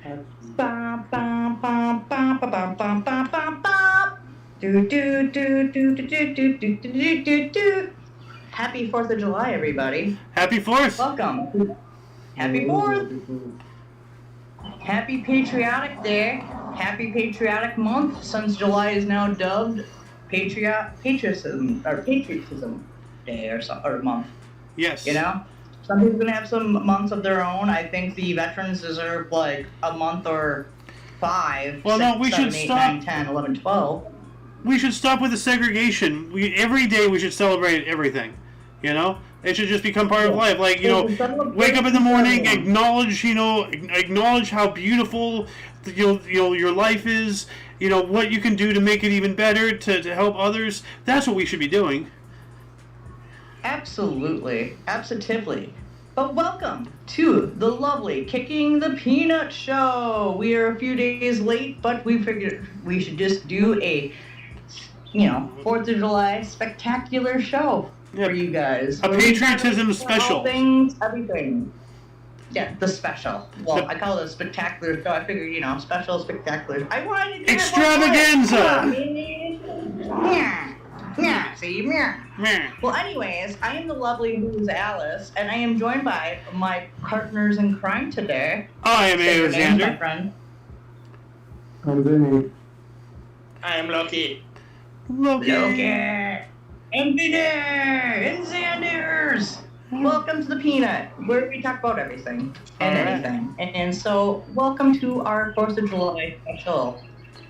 Bum, bum, bum, bum, bum, bum, bum, bum, bum, bum. Do, do, do, do, do, do, do, do, do, do, do. Happy 4th of July, everybody. Happy 4th! Welcome. Happy 4th. Happy Patriotic Day. Happy Patriotic Month, since July is now dubbed Patriotism Day or month. Yes. You know? Some people can have some months of their own. I think the veterans deserve like a month or 5. Well, 6, no, we 7, should 8, stop. 9, 10, 11, 12. We should stop with the segregation. Every day we should celebrate everything. You know? It should just become part of life. Like, wake up in the morning, acknowledge how beautiful your life is, what you can do to make it even better, to help others. That's what we should be doing. Absolutely. Absolutely. But welcome to the lovely Kicking the Peanut Show. We are a few days late, but we figured we should just do a 4th of July spectacular show for you guys. A patriotism special. All things, everything. Yeah, the special. Well, I call it a spectacular show. I figured, special, spectacular. I wanted to extravaganza! Yeah, see? Well, anyways, I am the lovely Who's Alice, and I am joined by my partners in crime today. I am Alexander. My friend. I'm Vinny. I am Loki. Loki. And Vinny. And Xanders. Welcome to the Peanut, where we talk about everything and anything. And so, welcome to our 4th of July special.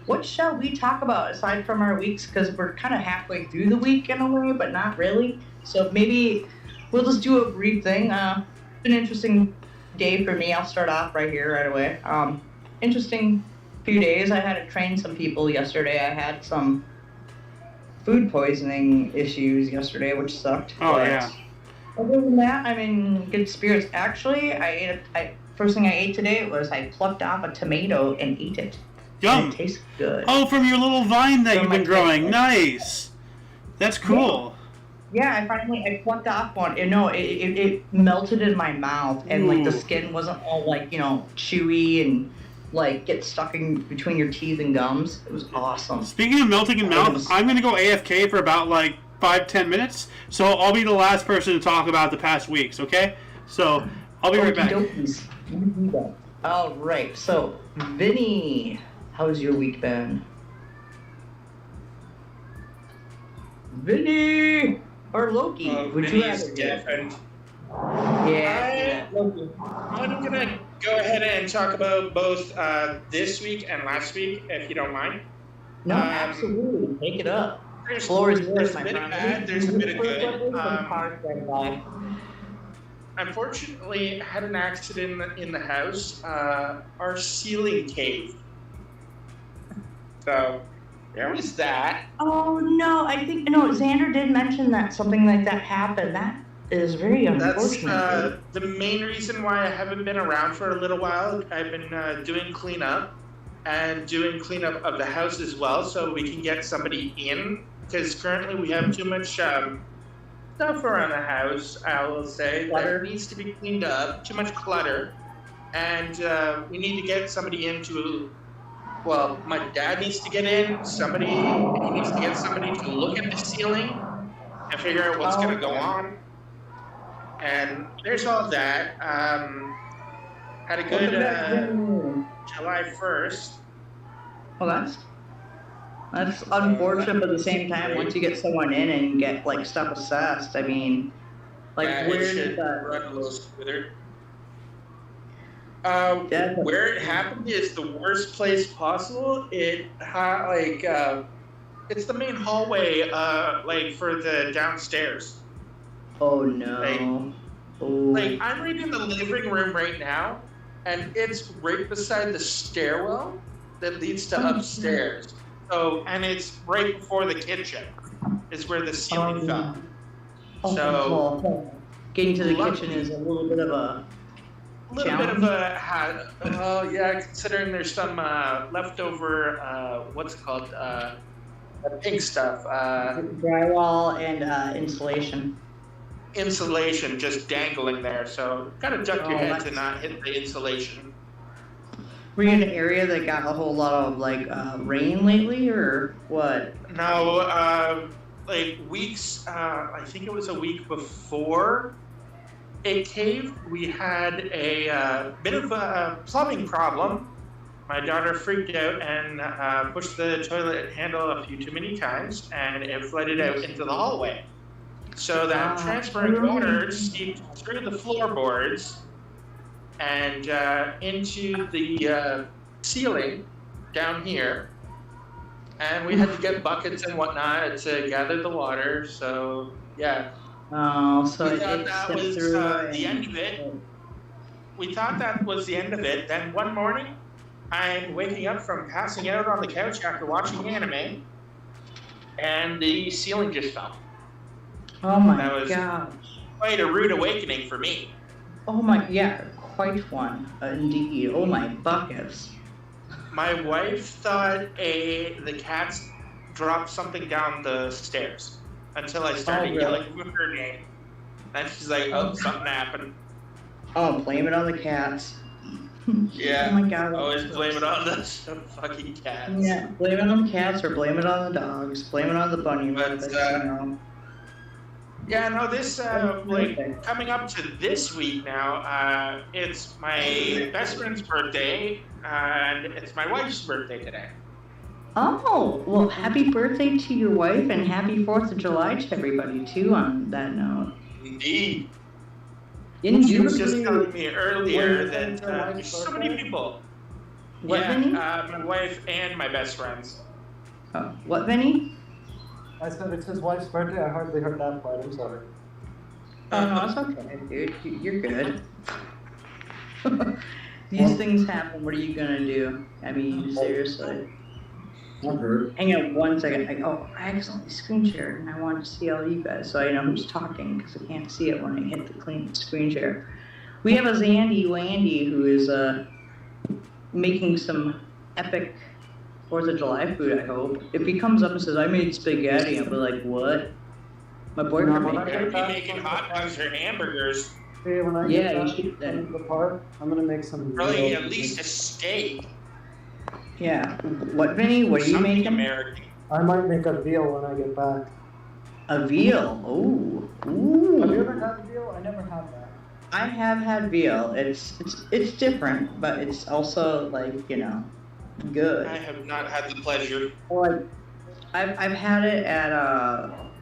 What shall we talk about aside from our weeks? Because we're kind of halfway through the week in a way, but not really. So maybe we'll just do a brief thing. It's an interesting day for me. I'll start off right here, right away. Interesting few days. I had to train some people yesterday. I had some food poisoning issues yesterday, which sucked. Oh, yeah. Other than that, I'm in good spirits. Actually, first thing I ate today was I plucked off a tomato and ate it. Yum. It tastes good. Oh, from your little vine that you've been growing. Nice. That's cool. Yeah, I plucked off one. It melted in my mouth, and like the skin wasn't all like chewy and like get stuck in between your teeth and gums. It was awesome. Speaking of melting in mouth, I'm gonna go AFK for about like 5-10 minutes. So I'll be the last person to talk about the past weeks. Okay? So I'll be right back. All right. So Vinny. How's your week been? Vinny or Loki? Would you rather different. Yeah. I'm gonna go ahead and talk about both this week and last week, if you don't mind. No, absolutely. Take it up. There's Floor is yours, a my bit of friend. bad, there's a bit of good. Unfortunately, I had an accident in the house. Our ceiling caved. So there was that. Oh no! I think Xander did mention that something like that happened. That is very unfortunate. That's the main reason why I haven't been around for a little while. I've been doing cleanup and doing cleanup of the house as well, so we can get somebody in. Because currently we have too much stuff around the house. I will say that needs to be cleaned up. Too much clutter, and we need to get somebody in to. Well, my dad needs to get in. He needs to get somebody to look at the ceiling and figure out what's going to go on. And there's all that. Had a good July 1st. Well, that's unfortunate, but at the same time, once you get someone in and get like stuff assessed, I mean, like where did that run a little smoother? Where it happened is the worst place possible. It's the main hallway, for the downstairs. Oh no! I'm right in the living room right now, and it's right beside the stairwell that leads to upstairs. So, and it's right before the kitchen is where the ceiling fell. So, getting to the kitchen is a little bit of a considering there's some leftover, what's it called, pink stuff. Drywall and insulation. Insulation just dangling there, so gotta duck your head to not hit the insulation. Were you in an area that got a whole lot of like rain lately, or what? No, like weeks. I think it was a week before it caved. We had a bit of a plumbing problem. My daughter freaked out and pushed the toilet handle a few too many times, and it flooded out into the hallway. So that transferring water seeped through the floorboards and into the ceiling down here. And we had to get buckets and whatnot to gather the water. So, yeah. Oh, so We it thought that slipped was through the end of it. We thought that was the end of it. Then one morning, I'm waking up from passing out on the couch after watching anime, and the ceiling just fell. Oh my That was gosh. quite a rude awakening for me. Oh my, yeah, quite one, indeed. Oh my buckets. My wife thought the cats dropped something down the stairs until I started really? yelling her name. And she's like, oh, something happened. Oh, blame it on the cats. Yeah. Oh my god. Always blame it on the fucking cats. Yeah, blame it on the cats or blame it on the dogs. Blame it on the bunny But, rabbits, you know. Yeah, no, this, like, coming up to this week now, it's my best friend's birthday, and it's my wife's birthday today. Oh, well, happy birthday to your wife and happy 4th of July to everybody, too, on that note. Indeed. She She was just telling me earlier that there's so many people. What, Yeah, Vinny? my wife and my best friends. Oh, what, Vinny? I said it's his wife's birthday. I hardly heard that part. I'm sorry. Oh, no, it's okay, dude. You're good. These things happen. What are you gonna do? I mean, seriously. Not hurt. Hang on one second. I accidentally screen shared, and I wanted to see all you guys, so I know who's talking, because I can't see it when I hit the clean screen share. We have a Zandy Landy who is making some epic 4th of July food, I hope. If he comes up and says, I made spaghetti, I'll be like, what? My boyfriend made You're that. making hot dogs or hamburgers. Hey, when I Yeah, get you back should then. from the park, I'm gonna make some. Probably at least a steak. Yeah. What, Vinny? What are you Something making? American. I might make a veal when I get back. A veal. Ooh. Have you Ooh. ever had veal? I never had that. I have had veal. It's different, but it's also like, you know, good. I have not had the pleasure. Well, I've had it at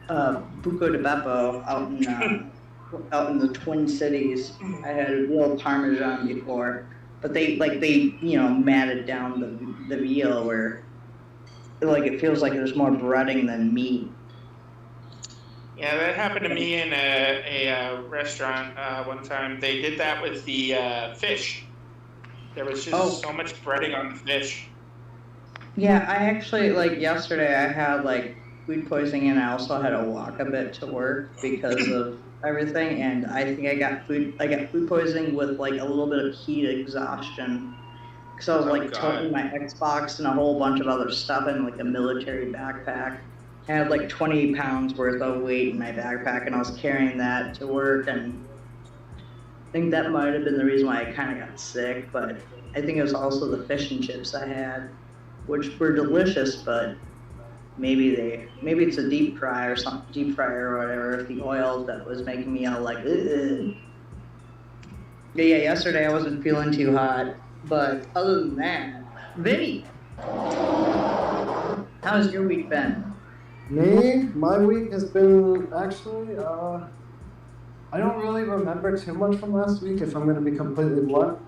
Buco de Beppo out in the Twin Cities. I had veal parmesan before, but they matted down the veal where like it feels like there's more breading than meat. Yeah, that happened to me in a restaurant one time. They did that with the fish. There was just so much breading on the fish. Yeah, I actually, like, yesterday I had, like, food poisoning and I also had to walk a bit to work because of everything, and I think I got food poisoning with, like, a little bit of heat exhaustion. Because I was, like, toting my Xbox and a whole bunch of other stuff in, like, a military backpack. I had, like, 20 pounds worth of weight in my backpack, and I was carrying that to work, and I think that might have been the reason why I kind of got sick, but I think it was also the fish and chips I had, which were delicious, but maybe it's a deep fryer or whatever, the oil that was making me all like, ugh. Yeah, yesterday I wasn't feeling too hot, but other than that, Vinny, how's your week been? Me? My week has been actually, I don't really remember too much from last week, if I'm going to be completely blunt.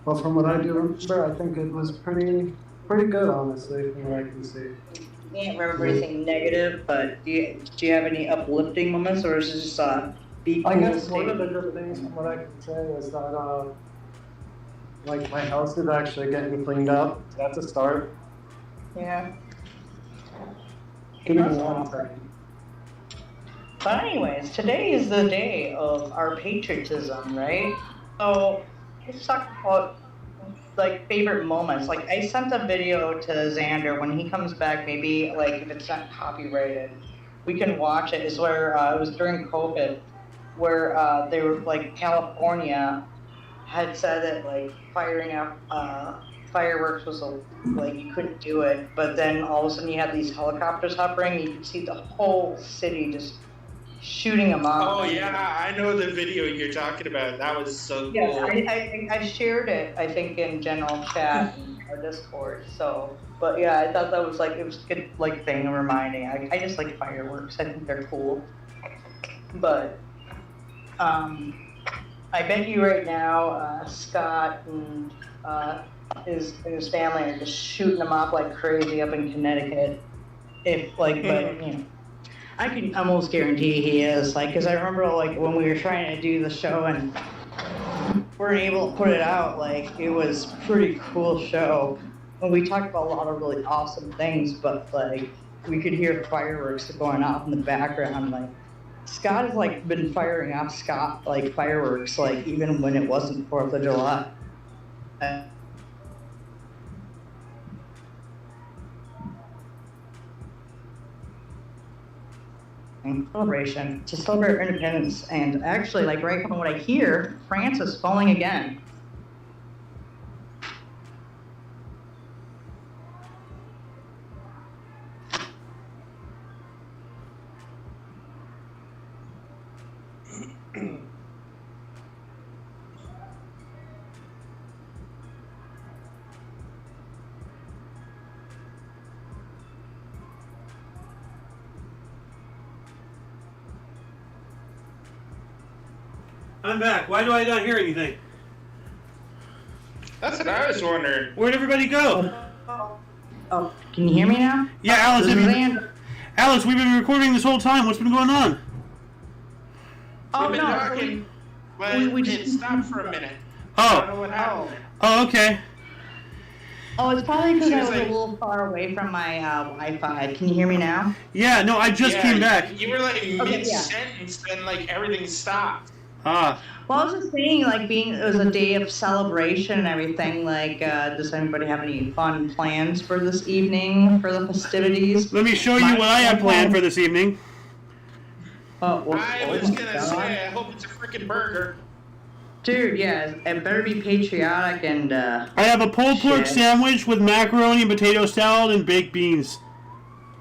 But from what I do remember, I think it was pretty good, honestly, from what I can see. I can't remember anything negative, but do you have any uplifting moments, or is it just be cool? I guess one of the good things from what I can say is that, like, my house is actually getting cleaned up. That's a start. Yeah. Give me one second. But anyways, today is the day of our patriotism, right? So let's talk about like favorite moments. Like I sent a video to Xander when he comes back. Maybe like if it's not copyrighted, we can watch it. Is where it was during COVID, where they were like California had said that like firing up fireworks was like you couldn't do it, but then all of a sudden you had these helicopters hovering, and you could see the whole city just shooting them off. Oh yeah, I know the video you're talking about. That was so cool. Yes, I shared it, I think, in general chat and our Discord. So, but yeah, I thought that was like, it was a good like thing reminding. I just like fireworks. I think they're cool. But I bet you right now, Scott and his family are just shooting them off like crazy up in Connecticut. If like, but you know, I can almost guarantee he is, like, because I remember like when we were trying to do the show and weren't able to put it out, like it was a pretty cool show. And we talked about a lot of really awesome things, but like we could hear fireworks going off in the background. Like Scott has like been firing off fireworks like even when it wasn't 4th of July. Celebration to celebrate our independence, and actually, like right from what I hear, France is falling again. I'm back. Why do I not hear anything? That's what I was wondering. Where'd everybody go? Oh, can you hear me now? Yeah, Alice. This is Andrew. Alice, we've been recording this whole time. What's been going on? Oh We've been no, talking, but we it just- stopped for a minute. I don't know Oh. what happened. Oh, okay. Oh, it's probably because She I was was a like- little far away from my Wi-Fi. Can you hear me now? Yeah, no, I just Yeah, came back. You were like yeah. mid-sentence, and like everything stopped. Ah. Well, I was just saying, like, it was a day of celebration and everything. Like, does anybody have any fun plans for this evening for the festivities? Let me show you what I have planned for this evening. Oh, well, I oh was my gonna God. say, I hope it's a freaking burger. Dude, yeah, it better be patriotic and. I have a pulled pork Shit. sandwich with macaroni and potato salad and baked beans.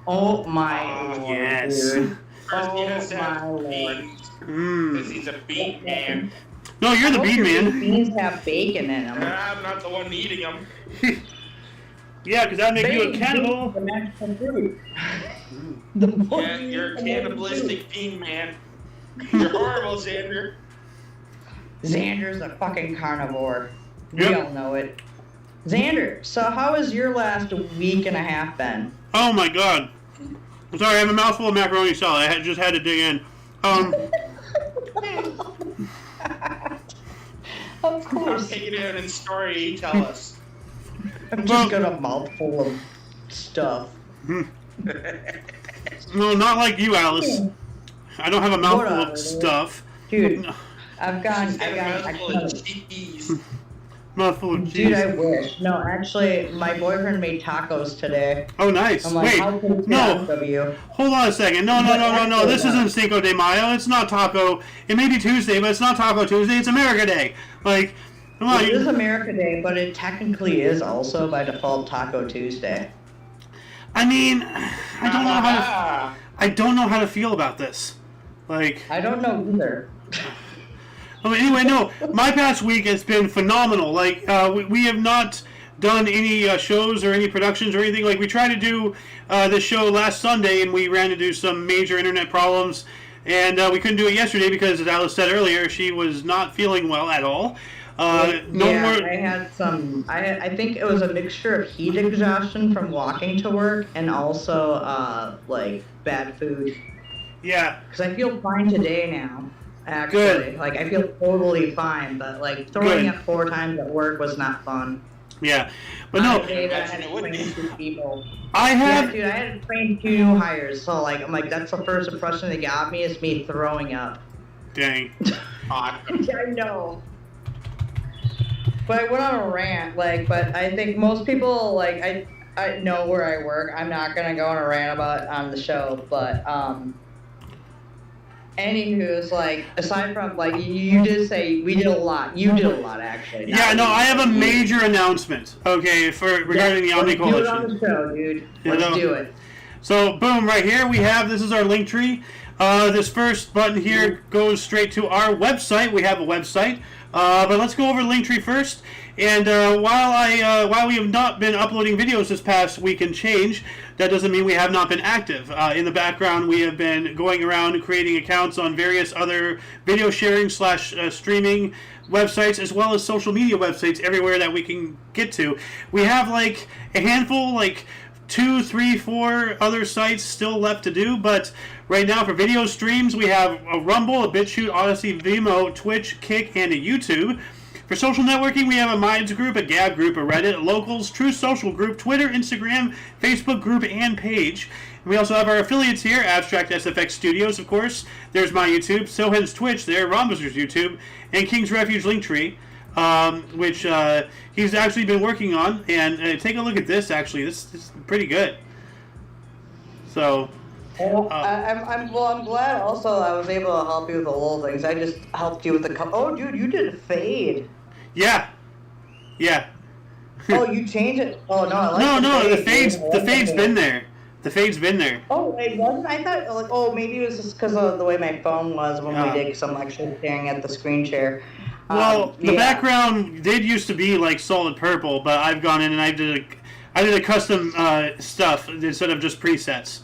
Oh my lord, yes. dude. First he Oh has to my have lord. beans, because Mmm. he's a bean man. No, you're the I hope bean your man. beans have bacon in them. I'm not the one eating them. Yeah, because that'd make you a Bacon, cannibal. the national fruit. The more Yeah, you you're a eat, the more you cannibalistic bean man. You're horrible, Xander. do. Xander's a fucking carnivore. We Yep. all know it. Xander, so how has your last week and a half been? Oh my god. I'm sorry, I have a mouthful of macaroni salad. I just had to dig in. Of I'll course. take it out in story. Tell us. I've Well- just got a mouthful of stuff. No, not like you, Alice. I don't have a mouthful Whatever, of dude. stuff. Dude, I've gone, She's got a I mouthful of cheese. Mouthful of Dude, cheese. I wish. No, actually, my boyfriend made tacos today. Oh, nice. I'm like, Wait, how patriotic no. of you. Hold on a second. No. This isn't Cinco de Mayo. It's not Taco. It may be Tuesday, but it's not Taco Tuesday. It's America Day. Like, come on. It is America Day, but it technically is also by default Taco Tuesday. I mean, I don't know how to feel about this. Like, I don't know either. anyway, no. My past week has been phenomenal. Like, we have not done any shows or any productions or anything. Like, we tried to do this show last Sunday, and we ran into some major internet problems, and we couldn't do it yesterday because, as Alice said earlier, she was not feeling well at all. I had some. I think it was a mixture of heat exhaustion from walking to work and also like bad food. Yeah. Because I feel fine today now. Actually, Good. like I feel totally fine, but like throwing Good. up 4 times at work was not fun. Yeah. But no, Today I Imagine had it to would train be. 2 people. I Yeah, have. dude, I had to train 2 new hires, so like I'm like that's the first impression they got me is me throwing up. Dang. Awesome. I know. But I went on a rant, like, but I think most people, like, I know where I work. I'm not gonna go on a rant about it on the show, but Anywho, it's like aside from like you did say we did a lot. You did a lot actually. Yeah, no, I have a major announcement. Okay, regarding the Omni Let's do it Coalition. on the show, dude. You Let's know? do it. So, boom, right here we have, this is our link tree. This first button here goes straight to our website. We have a website. But let's go over link tree first. And while we have not been uploading videos this past week and change, that doesn't mean we have not been active. In the background, we have been going around and creating accounts on various other video sharing / streaming websites, as well as social media websites everywhere that we can get to. We have like a handful, like 2, 3, 4 other sites still left to do, but right now for video streams we have a Rumble, a BitChute, Odyssey, Vimeo, Twitch, Kick, and a YouTube. For social networking, we have a Minds group, a Gab group, a Reddit, a Locals, True Social group, Twitter, Instagram, Facebook group, and page. And we also have our affiliates here, Abstract SFX Studios, of course. There's my YouTube, Sohen's Twitch there, Rhombus's YouTube, and King's Refuge Linktree, which he's actually been working on. And take a look at this, actually. This is pretty good. So... I'm glad also I was able to help you with the little things. I just helped you with the oh, dude, you did a fade. Yeah. Oh, you changed it. Oh no, I like no, the fade's been there. The fade's been there. Oh, it wasn't. I thought like, oh, maybe it was just because of the way my phone was when we did some actually staring at the screen share. Well, the background did used to be like solid purple, but I've gone in and I did a custom stuff instead of just presets.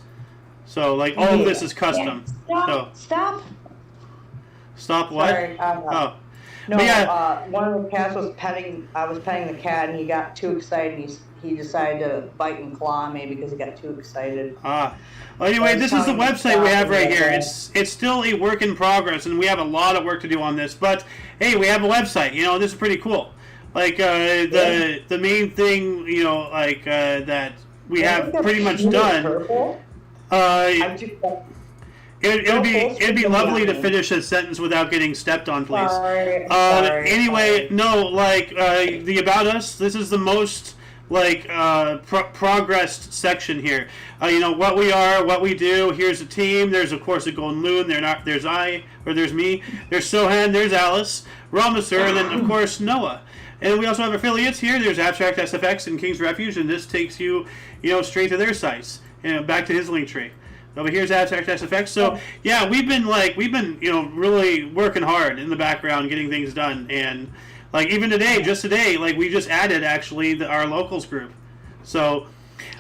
So like all of this is custom. Yeah. Stop. Stop what? Sorry, oh. No, yeah. One of the cats was petting. I was petting the cat, and he got too excited. And he decided to bite and claw me because he got too excited. Well, anyway, this is the website we have right here. It's still a work in progress, and we have a lot of work to do on this. But hey, we have a website. You know, this is pretty cool. Like the main thing, you know, like that we have pretty much done. Purple? It'd be lovely to finish a sentence without getting stepped on, please. Sorry. Anyway, no, like the About Us. This is the most like progressed section here. You know what we are, what we do. Here's a team. There's of course a Golden Loon. There's me. There's Sohan. There's Alice, Ramasur, and then of course Noah. And we also have affiliates here. There's Abstract SFX and King's Refuge, and this takes you, straight to their sites. Back to his link tree. Over here's Abstract SFX. So yeah, we've been really working hard in the background, getting things done, and like even just today, like we just added actually our locals group. So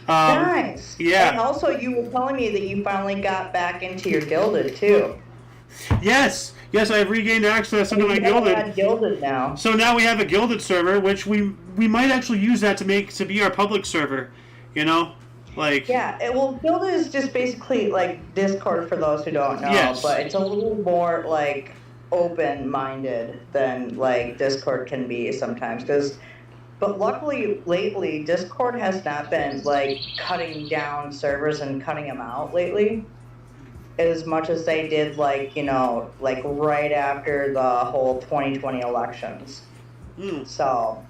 nice. Yeah. And also, you were telling me that you finally got back into your Gilded too. Yes, I've regained access into my Gilded. Gilded now. So now we have a Gilded server, which we might actually use that to be our public server. Like Gilded is just basically like Discord for those who don't know, yes. But it's a little more like open-minded than like Discord can be sometimes. But luckily lately Discord has not been like cutting down servers and cutting them out lately, as much as they did like right after the whole 2020 elections. So.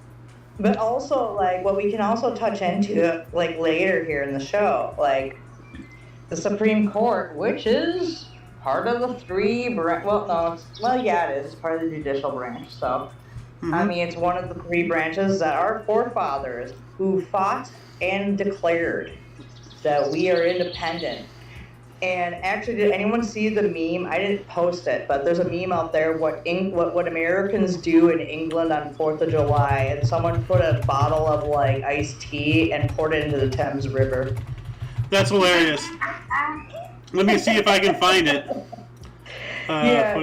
But also, like, what we can also touch into, like, later here in the show, like, the Supreme Court, which is part of the it is. It's part of the judicial branch, so. Mm-hmm. I mean, it's one of the 3 branches that our forefathers, who fought and declared that we are independent. And actually, did anyone see the meme? I didn't post it, but there's a meme out there, what Americans do in England on 4th of July, and someone put a bottle of, like, iced tea and poured it into the Thames River. That's hilarious. Let me see if I can find it. I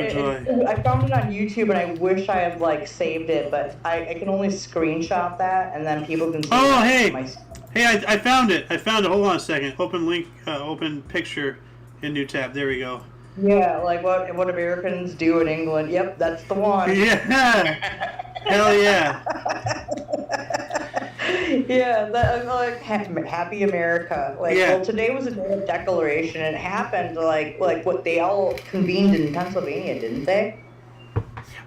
found it on YouTube, and I wish I had, like, saved it, but I can only screenshot that, and then people can see it. Hey, I found it. Hold on a second. Open link, open picture in new tab. There we go. Yeah, like what Americans do in England. Yep, that's the one. Yeah. Hell yeah. Yeah, like happy America. Well, today was a day of declaration, and it happened like what they all convened in Pennsylvania, didn't they?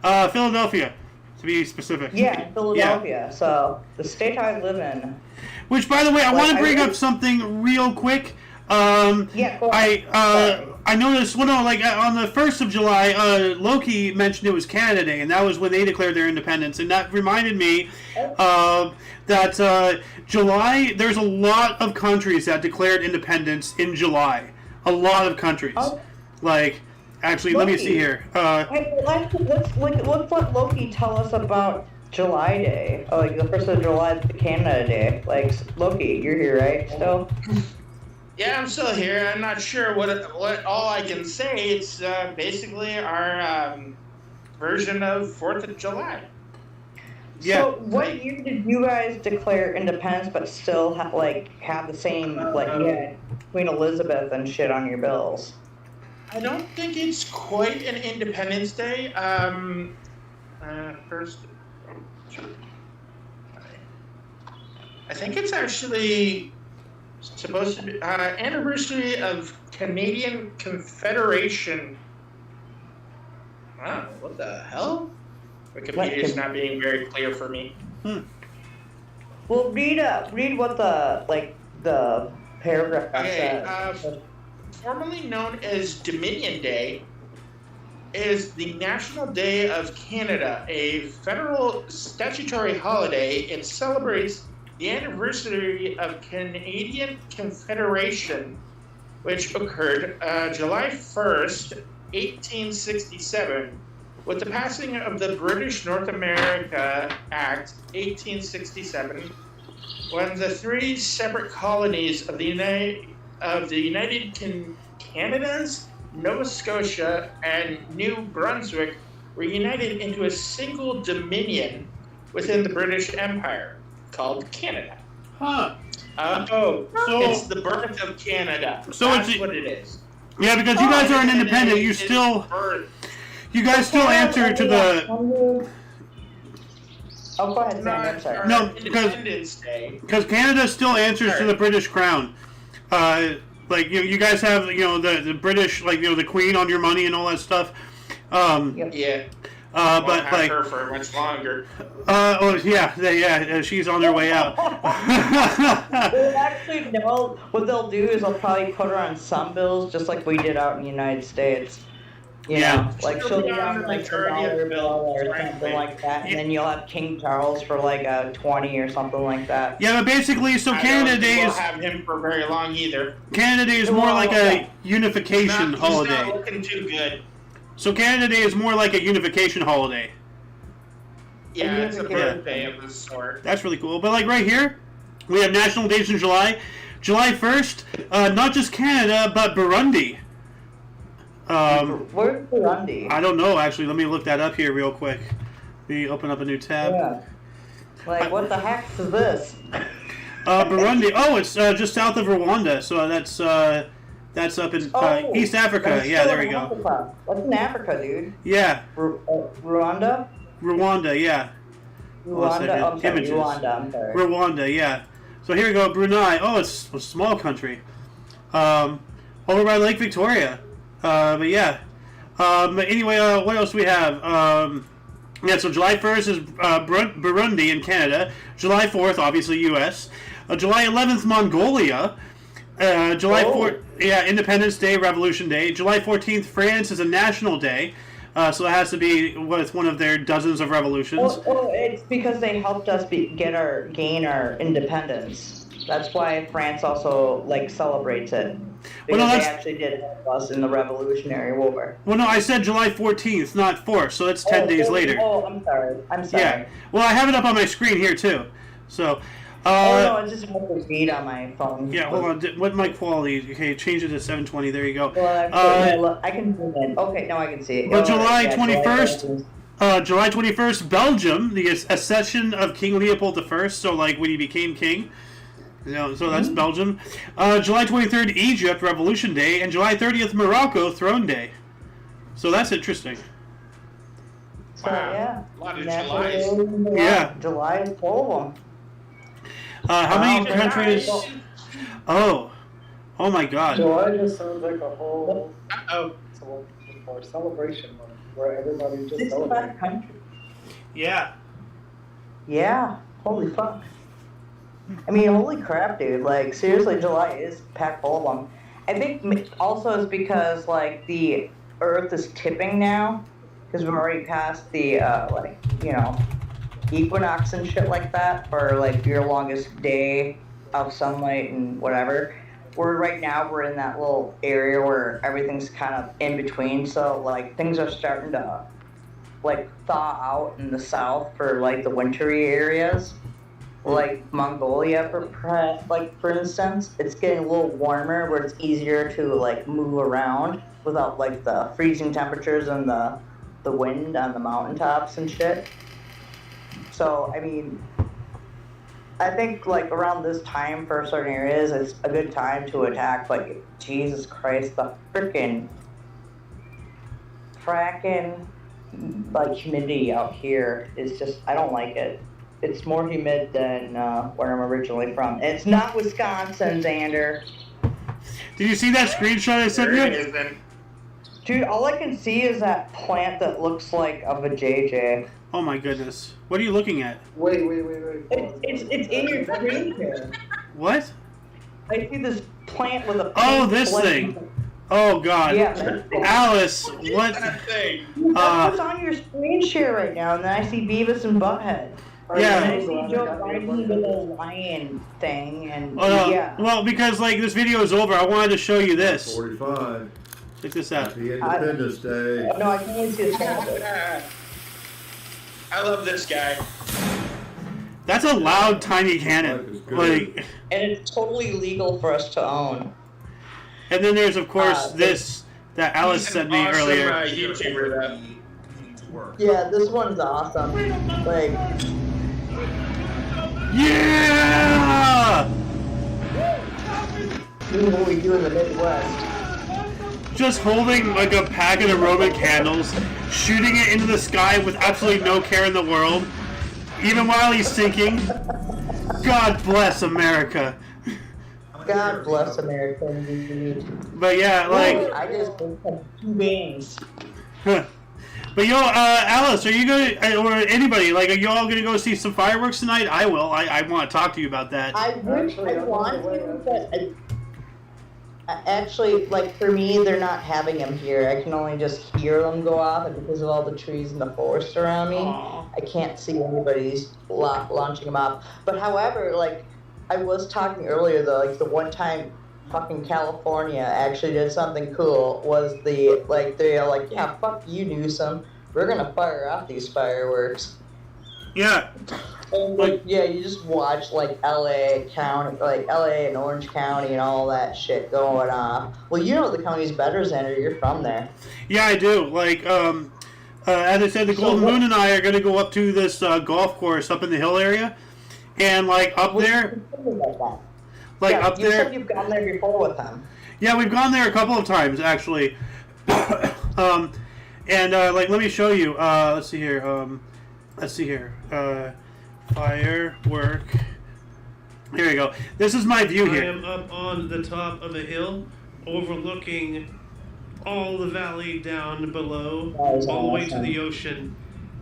Philadelphia, to be specific. Yeah, Philadelphia. Yeah. So the state I live in. Which, by the way, I want to bring up something real quick. Yeah, go ahead. I noticed. Well, no, like on the 1st of July, Loki mentioned it was Canada Day, and that was when they declared their independence, and that reminded me that July. There's a lot of countries that declared independence in July. A lot of countries, like. Actually, let me see here. Hey, let's let Loki tell us about July Day. Oh, like the 1st of July is the Canada Day. Like, Loki, you're here, right? Still? Yeah, I'm still here. I'm not sure what all I can say. It's basically our version of 4th of July. Yeah. So, what year did you guys declare independence, but still have the same you had Queen Elizabeth and shit on your bills? I don't think it's quite an Independence Day. First, I think it's actually supposed to be anniversary of Canadian Confederation. Wow, what the hell? Wikipedia's not being very clear for me. Well, read what the paragraph says. Formerly known as Dominion Day, is the National Day of Canada, a federal statutory holiday. It celebrates the anniversary of Canadian Confederation, which occurred July 1st, 1867, with the passing of the British North America Act, 1867, when the 3 separate colonies of the United Canadas, Nova Scotia, and New Brunswick were united into a single dominion within the British Empire called Canada. Huh. It's the birth of Canada. So That's what it is. Yeah, because you guys are an independent, you guys still answer to the. Oh, go ahead, Sam. I'm sorry. No, because Canada still answers to the British Crown. You guys have the British the Queen on your money and all that stuff. Yeah. But have her for much longer. She's on her way out. Well, actually, no. What they'll do is they'll probably put her on some bills, just like we did out in the United States. You know, she'll be on like $1 bill or something like that, and then you'll have King Charles for like a 20 or something like that. Yeah, but basically, so Canada Day is. Have him for very long either. Canada Day is more like a unification holiday. He's not looking too good. So Canada Day is more like a unification holiday. Yeah, it's a birthday of this sort. That's really cool. But right here, we have national days in July. July 1st, not just Canada, but Burundi. Where's Burundi? I don't know, actually. Let me look that up here real quick. Let me open up a new tab. Yeah. What the heck is this? Burundi. Oh, it's just south of Rwanda. So that's up in East Africa. Yeah, there we go. Africa. That's in Africa, dude. Yeah. Rwanda? Rwanda, yeah. Rwanda, I'm sorry. Rwanda, I'm sorry. Rwanda, yeah. So here we go, Brunei. Oh, it's a small country. Over by Lake Victoria. But yeah. Anyway, what else do we have? So July 1st is Burundi in Canada. July 4th, obviously, U.S. July 11th, Mongolia. July 4th, Independence Day, Revolution Day. July 14th, France is a national day. So it has to be with one of their dozens of revolutions. Oh, it's because they helped us gain our independence. That's why France also celebrates it. Because they actually did help us in the Revolutionary War. Well, no, I said July 14th, not 4th, so that's 10 days later. Oh, I'm sorry. Yeah. Well, I have it up on my screen here, too. So... no, it's just what to read on my phone. Yeah, hold on. What my quality? Okay, change it to 720. There you go. Well, I can zoom in. Okay, now I can see it. But July 21st, July 21st, Belgium, the accession of King Leopold I. So, when he became king. So that's Belgium. July 23rd, Egypt, Revolution Day, and July 30th, Morocco, Throne Day. So that's interesting. So, yeah. A lot of Julys. Yeah. July is full of them. How many countries? Oh my God. July just sounds like a whole celebration month where everybody just celebrates. Yeah. Yeah. Holy fuck. I mean, holy crap, dude. Seriously, July is packed full of them. I think also it's because like the Earth is tipping now, because we're already past the like equinox and shit like that for like your longest day of sunlight and whatever. Right now we're in that little area where everything's kind of in between, so like things are starting to like thaw out in the south for like the wintry areas. Like Mongolia, for instance, it's getting a little warmer where it's easier to like move around without like the freezing temperatures and the wind on the mountaintops and shit. So I mean, I think like around this time for certain areas, it's a good time to attack. Like Jesus Christ, the frickin' like humidity out here is just, I don't like it. It's more humid than where I'm originally from. It's not Wisconsin, Xander. Did you see that screenshot I sent you? Dude, all I can see is that plant that looks like a vajayjay. Oh my goodness. What are you looking at? Wait. It's in your screen here. What? I see this plant with a... Oh, this thing. Oh God. Yeah. Alice, what? That thing. That's what's on your screen share right now, and then I see Beavis and Butthead. Yeah. And I see Joe Biden with a lion thing, and yeah. Well, because like this video is over, I wanted to show you this. 45. Check this out. Happy Independence Day. No, I can only see his face. I love this guy. That's a loud, tiny cannon. Like, and it's totally legal for us to own. And then there's of course this that Alice sent me earlier. YouTuber, yeah, this one's awesome. Like, yeah! This is what we do in the Midwest. Just holding like a packet of Roman candles, shooting it into the sky with absolutely no care in the world, even while he's sinking. God bless America. God bless America, indeed. But yeah, like... I just think of two beings. But yo, Alice, are you gonna, or anybody, like, are you all gonna go see some fireworks tonight? I will. I want to talk to you about that. I want to, but actually, like, for me, they're not having them here. I can only just hear them go off, and because of all the trees and the forest around me, I can't see anybody's launching them off. But however, like, I was talking earlier, though, like, the one time fucking California actually did something cool was they're like, yeah, fuck you, Newsom. We're gonna fire off these fireworks. Yeah. And, like, yeah, you just watch, like, LA County, like, LA and Orange County and all that shit going off. Well, you know the county's better, Xander. You're from there. Yeah, I do. Like, as I said, the Golden Moon and I are going to go up to this golf course up in the hill area. And, like, up there... Like, yeah, up there... You said you've gone there before with them. Yeah, we've gone there a couple of times, actually. Like, let me show you. Let's see here. Firework. Here we go. This is my view here. I am up on the top of a hill, overlooking all the valley down below, all the way to the ocean.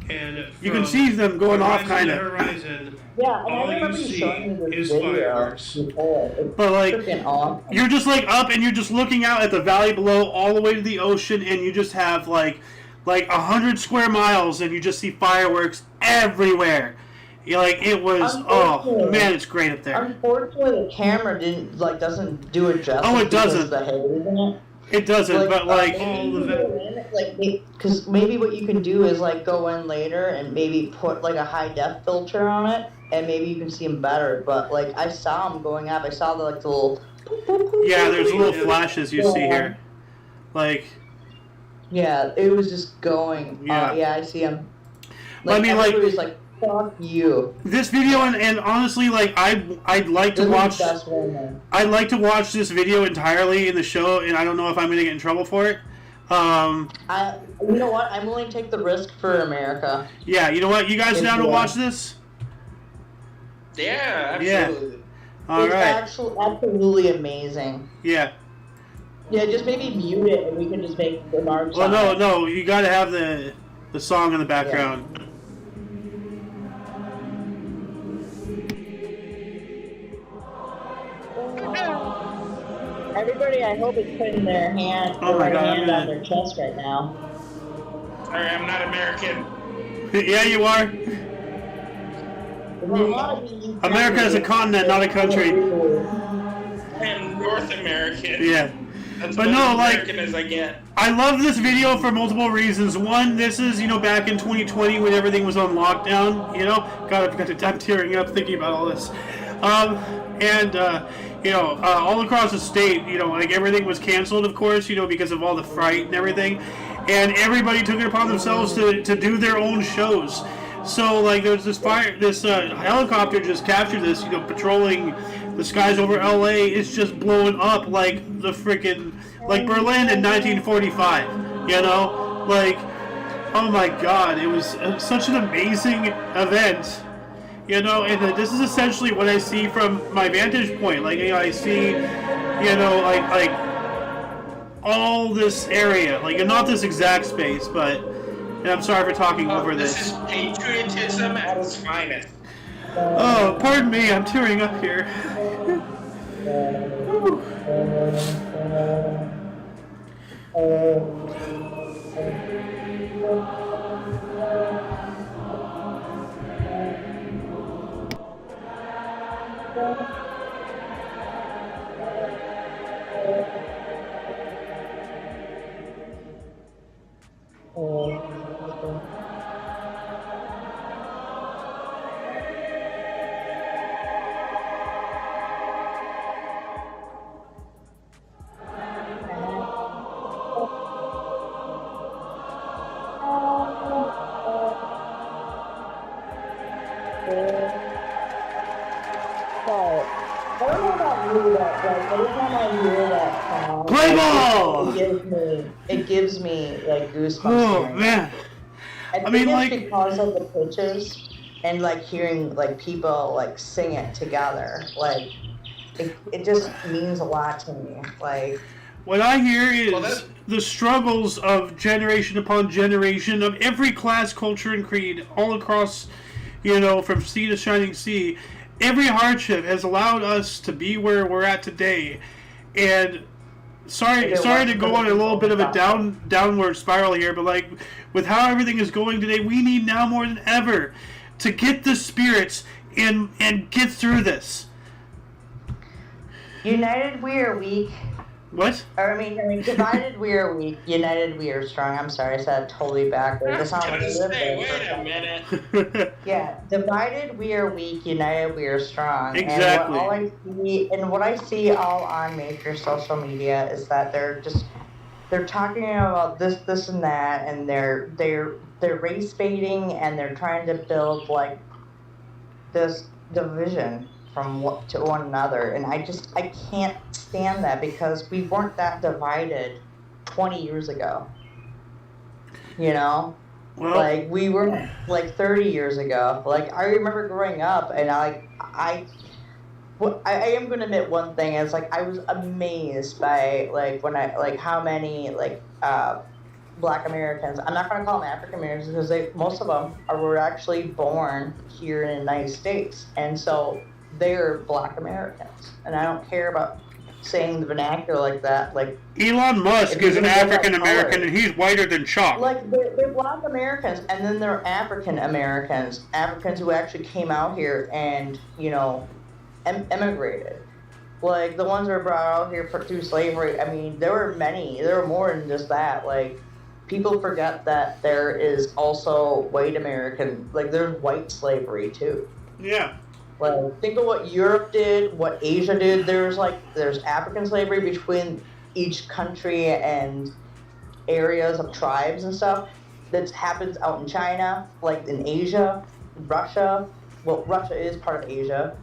And you can see them going off, kind of. Horizon, yeah, and all I remember you you see showing me this is video fireworks. before. It's but like, awesome. you're just like up, and you're just looking out at the valley below, all the way to the ocean, and you just have like 100 square miles, and you just see fireworks everywhere. Like, it was, oh man, it's great up there. Unfortunately, the camera doesn't do it justice. Oh, it doesn't. The haze in it. It doesn't, but like, because maybe what you can do is like go in later and maybe put like a high def filter on it, and maybe you can see them better. But like, I saw them going up. I saw the little. Yeah, there's little flashes you see here, like. Yeah, it was just going. Yeah, yeah, I see them. I mean, like. Everybody's like, fuck you. This video, and honestly, like, I'd like to watch. I'd like to watch this video entirely in the show, and I don't know if I'm gonna get in trouble for it. You know what? I'm willing to take the risk for America. Yeah, you know what? You guys down to watch this? Yeah, absolutely. Yeah. All it's right. Absolutely amazing. Yeah. Yeah, just maybe mute it, and we can just make remarks. Well, no, you gotta have the song in the background. Yeah. everybody, I hope is putting their hand, Oh my right God, hand I'm on their chest right now. Sorry, I'm not American. Yeah, you are. If you want to be, you can America is a be. continent, not a country. I am North American. Yeah. That's But about no, as like, American as I get. I love this video for multiple reasons. One, this is, back in 2020 when everything was on lockdown, God, I'm tearing up thinking about all this. And all across the state, like everything was canceled, of course, because of all the fright and everything. And everybody took it upon themselves to do their own shows. So, like, there's this helicopter just captured this, patrolling the skies over LA. It's just blowing up like the freaking, like Berlin in 1945, Like, oh my God, it was such an amazing event, and this is essentially what I see from my vantage point. Like, I see, like all this area, like, not this exact space, but, and I'm sorry for talking over this. This is patriotism at its finest. Oh, pardon me, I'm tearing up here. I don't know about you, but like every time I hear that song, Play ball! It gives me like goosebumps. Oh man! I mean, think like, it's because of the pitches and like hearing like people like sing it together. Like it just means a lot to me. Like what I hear is the struggles of generation upon generation of every class, culture, and creed all across, from sea to shining sea. Every hardship has allowed us to be where we're at today. And sorry to go on a little bit of a downward spiral here, but like with how everything is going today, we need now more than ever to get the spirits and get through this. united we are weak. What? Or, I mean, divided we are weak, united we are strong. I'm sorry, I said it totally backwards. That's not what I lived there. Wait a minute. Yeah, divided we are weak, united we are strong. Exactly. And what I see all on major social media is that they're talking about this, and that, and they're race baiting, and they're trying to build like this division to one another, and I can't stand that because we weren't that divided 20 years ago. Well, like we were like 30 years ago. Like I remember growing up, and I am gonna admit one thing is like I was amazed by like how many Black Americans. I'm not gonna call them African Americans because most of them were actually born here in the United States, and so they're Black Americans, and I don't care about saying the vernacular like that. Like Elon Musk is an African American, and he's whiter than chalk. Like they're Black Americans, and then they're African Americans who actually came out here and emigrated. Like the ones that were brought out here through slavery. I mean, there were many. There were more than just that. Like people forget that there is also white American. Like there's white slavery too. Yeah. Like, think of what Europe did, what Asia did. There's African slavery between each country and areas of tribes and stuff that happens out in China, like in Asia, Russia. Well, Russia is part of Asia.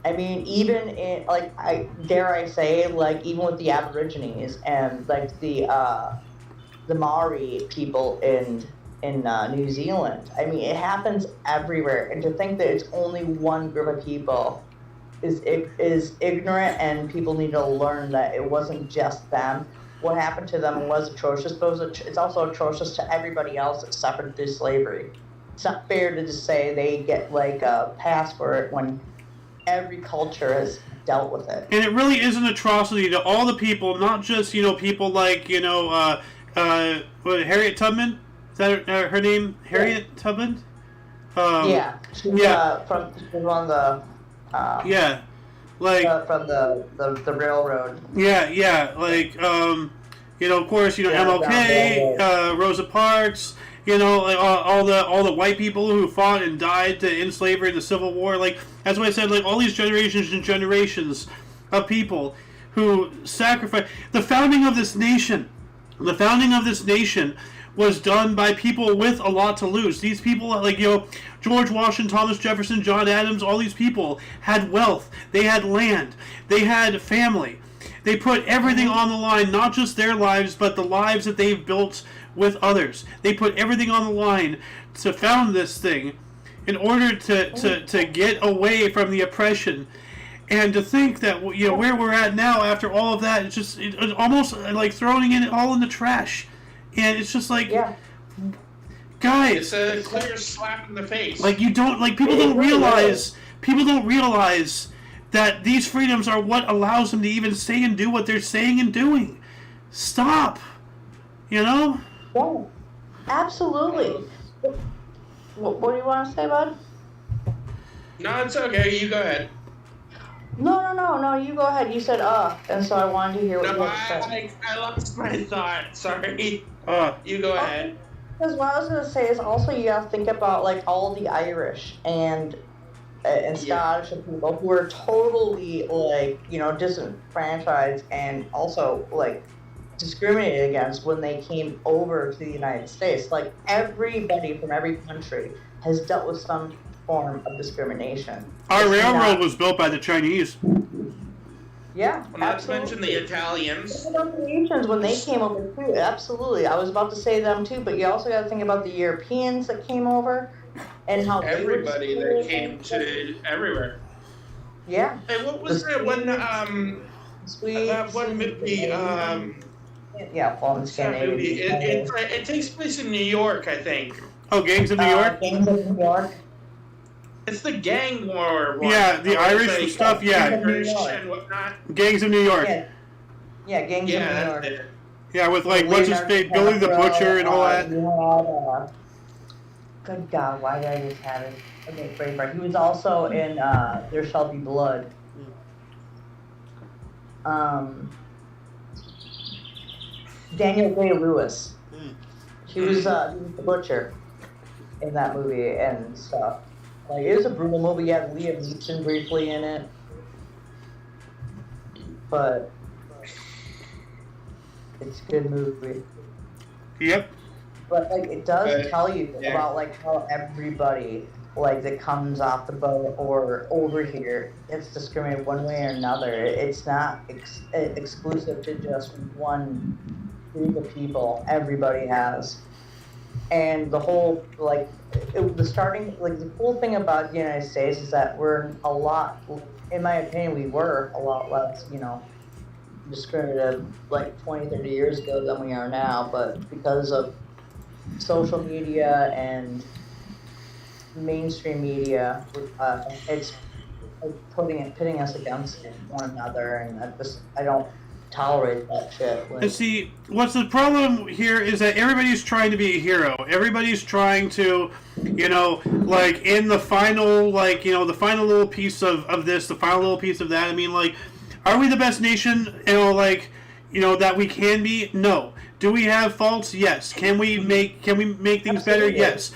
I mean, even in even with the Aborigines and like the Maori people in New Zealand. I mean, it happens everywhere, and to think that it's only one group of people is ignorant, and people need to learn that it wasn't just them. What happened to them was atrocious, but it's also atrocious to everybody else that suffered through slavery. It's not fair to just say they get like a pass for it when every culture has dealt with it. And it really is an atrocity to all the people, not just, people like, Harriet Tubman? Is that her name? Harriet Tubman? Yeah. She's one of the... yeah. Like... from the railroad. Yeah. Like, of course, MLK, Rosa Parks... like all the white people who fought and died to end slavery in the Civil War. Like, that's why I said, like, all these generations and generations of people who sacrificed. The founding of this nation was done by people with a lot to lose. These people, like, George Washington, Thomas Jefferson, John Adams, all these people had wealth. They had land. They had family. They put everything on the line, not just their lives, but the lives that they've built with others. They put everything on the line to found this thing in order to get away from the oppression. And to think that, where we're at now after all of that, it's almost like throwing it all in the trash. And it's just like, guys. It's a clear slap in the face. Like, people don't realize that these freedoms are what allows them to even say and do what they're saying and doing. Stop. Yeah, absolutely. What do you want to say, bud? No, it's okay. You go ahead. No, you go ahead. You said, and so I wanted to hear what you had to say. I lost my thought. Sorry. You go ahead. Because what I was going to say is also you have to think about, like, all the Irish and Scottish and people who are totally, like, disenfranchised and also, like, discriminated against when they came over to the United States. Like, everybody from every country has dealt with some form of discrimination. Our railroad was built by the Chinese. Yeah, not to mention the Italians. The Asians, when they came over too, absolutely. I was about to say them too, but you also got to think about the Europeans that came over and how everybody that came to everywhere. Yeah. Hey, what was that one? That one movie. In Scandinavia. It takes place in New York, I think. Oh, Gangs of New York? Gangs of New York. It's the gang war one. Yeah, the Irish stuff, yeah. Irish and whatnot. Gangs of New York. Yeah, Gangs of New York. It. Yeah, with, like, what's his face, Billy the Butcher and all that. Good God, why did I just have it? Okay, Braveheart. He was also in There Shall Be Blood. Daniel Day-Lewis. He was the butcher in that movie and stuff. Like, it was a brutal movie. You had Liam Neeson briefly in it. But it's a good movie. Yep. But, like, it does tell you about, like, how everybody, like, that comes off the boat or over here gets discriminated one way or another. It's not exclusive to just one group of people. Everybody has. And the whole, like, the cool thing about the United States is that we're a lot, in my opinion, we were a lot less, discriminative, like, 20, 30 years ago than we are now. But because of social media and mainstream media, it's pitting us against one another, and I don't tolerate that shit. And see, what's the problem here is that everybody's trying to be a hero. Everybody's trying to, like, in the final, like, the final little piece of this, the final little piece of that. I mean, like, are we the best nation, that we can be? No. Do we have faults? Yes. Can we make things better? Yes.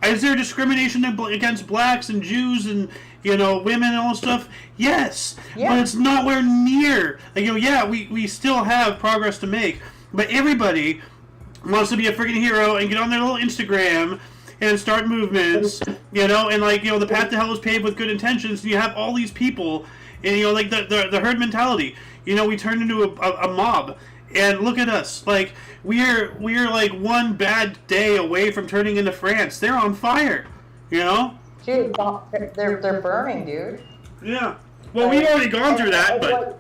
Is there discrimination against blacks and Jews and women and all that stuff? Yes. Yeah. But it's nowhere near. Like, we still have progress to make. But everybody wants to be a freaking hero and get on their little Instagram and start movements, and, like, the path to hell is paved with good intentions. And you have all these people, and, like, the herd mentality. We turned into a mob. And look at us, like, we're like one bad day away from turning into France. They're on fire, Dude, they're burning, dude. Yeah. Well, we've already gone through that, but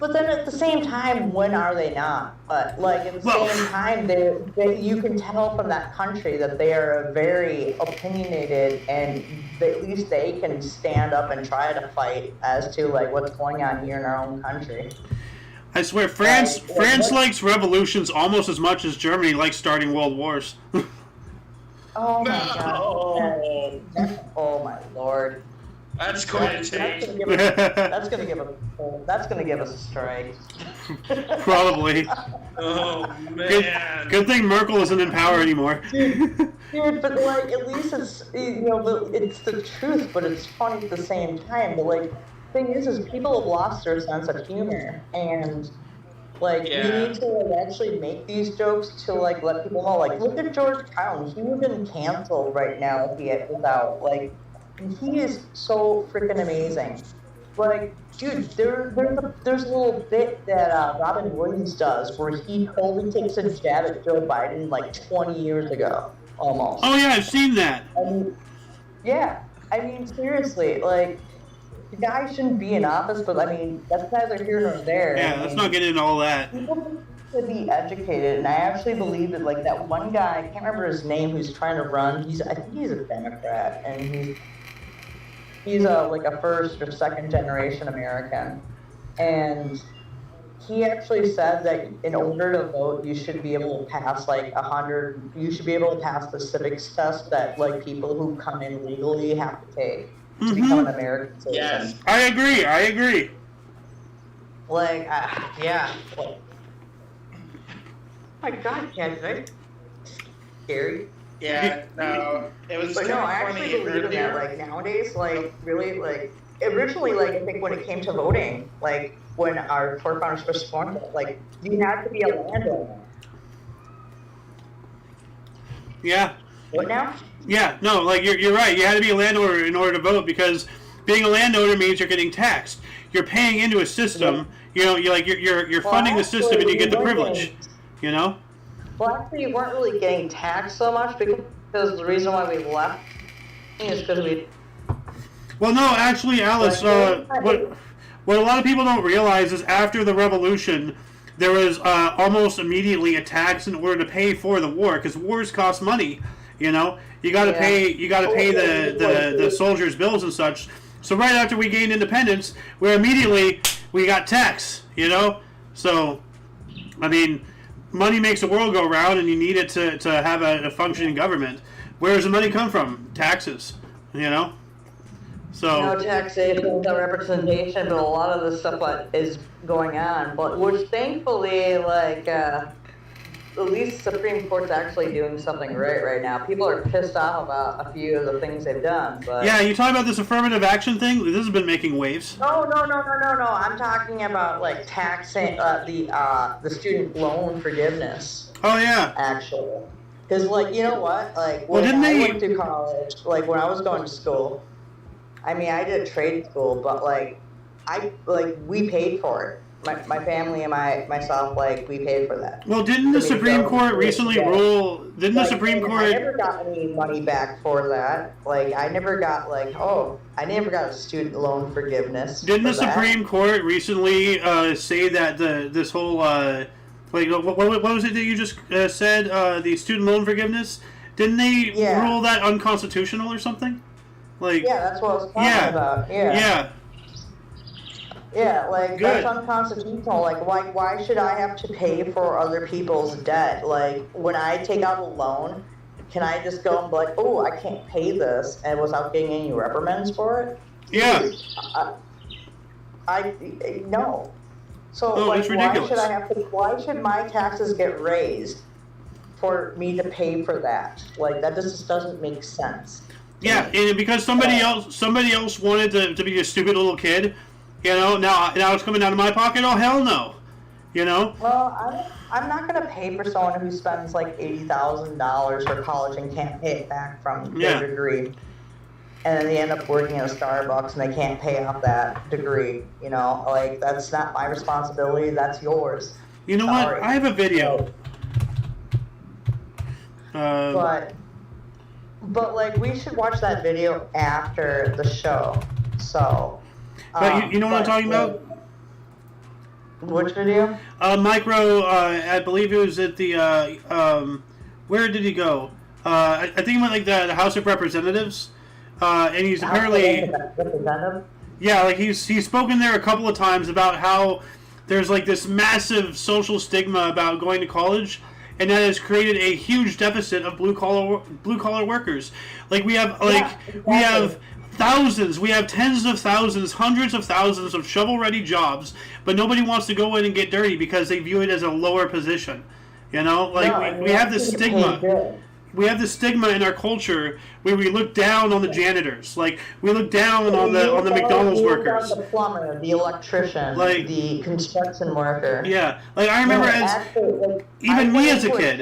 But then at the same time, when are they not? But like at the same time, you can tell from that country that they are very opinionated, and at least they can stand up and try to fight as to like what's going on here in our own country. I swear, France likes revolutions almost as much as Germany likes starting world wars. Oh my god! Oh my lord! That's going to take. That's gonna give us a strike. Probably. Oh man. Good thing Merkel isn't in power anymore. Dude, but like at least it's it's the truth, but it's funny at the same time. But like, thing is people have lost their sense of humor, and like we need to like, actually make these jokes to like let people know. Like, look at George Carlin; he would have been canceled right now if he was out. Like. He is so freaking amazing. Like, dude, there's a little bit that Robin Williams does where he totally takes a jab at Joe Biden like 20 years ago, almost. Oh yeah, I've seen that. I mean, seriously, like, the guy shouldn't be in office, but I mean, that's neither here nor there. Yeah, let's not get into all that. People need to be educated, and I actually believe that, like, that one guy, I can't remember his name, who's trying to run, I think he's a Democrat, and he's like a first or second generation American, and he actually said that in order to vote, you should be able to pass like 100. You should be able to pass the civics test that like people who come in legally have to take to become an American citizen. Yes. I agree. Like, yeah. Like, oh my God, Ken, scary. Yeah, no, it was But kind no, of I funny actually believe in that. earlier. Like nowadays, like really, like originally, like I think when it came to voting, like when our forefathers first formed, like you had to be a landowner. Yeah. What now? Yeah, no, like you're right. You had to be a landowner in order to vote because being a landowner means you're getting taxed. You're paying into a system. You know, you're funding the system and you get the privilege. You know. Well, actually, we weren't really getting taxed so much because the reason why we left is because we. Well, no, actually, Alice, what a lot of people don't realize is after the revolution, there was almost immediately a tax in order to pay for the war because wars cost money. You know, you got to pay the soldiers' bills and such. So right after we gained independence, we got tax. You know, so I mean, money makes the world go round, and you need it to have a functioning government. Where does the money come from? Taxes. You know. So no taxation, no representation, but a lot of the stuff that is going on, but which thankfully, like, at least the Supreme Court's actually doing something right now. People are pissed off about a few of the things they've done, but yeah, you talking about this affirmative action thing? This has been making waves. No. I'm talking about like taxing the student loan forgiveness. Oh yeah. Actually, because like you know what, like well, when I went to college, like when I was going to school. I mean, I did trade school, but we paid for it. My family and myself, like, we paid for that. Well, didn't the Supreme Court recently rule? Didn't the Supreme Court? I never got any money back for that. Like, I never got I never got a student loan forgiveness. Didn't the Supreme Court recently say that this whole what was it that you just said? The student loan forgiveness? Didn't they rule that unconstitutional or something? Like, yeah, that's what I was talking about. Yeah, like that's unconstitutional. Like, why should I have to pay for other people's debt? Like, when I take out a loan, can I just go and be like, oh, I can't pay this, and without getting any reprimands for it? Yeah. I no. So it's ridiculous. Why should my taxes get raised for me to pay for that? Like, that just doesn't make sense. Yeah, and because somebody else wanted to be a stupid little kid, you know. Now it's coming out of my pocket. Oh hell no, you know. Well, I'm not gonna pay for someone who spends like $80,000 for college and can't pay it back from their degree, and then they end up working at a Starbucks and they can't pay off that degree. You know, like that's not my responsibility. That's yours. You know what? I have a video. But like we should watch that video after the show. So. But you know what I'm talking about? Which video? Micro, I believe it was at the, where did he go? I think he went like the House of Representatives, and he's apparently, yeah, like he's spoken there a couple of times about how there's like this massive social stigma about going to college, and that has created a huge deficit of blue collar workers. Like we have we have thousands, we have tens of thousands, hundreds of thousands of shovel-ready jobs, but nobody wants to go in and get dirty because they view it as a lower position. You know, like we have this stigma. We have this stigma in our culture where we look down on the janitors, like we look down on the McDonald's workers, the plumber, the electrician, like the construction worker. Yeah, like I remember even me as a kid,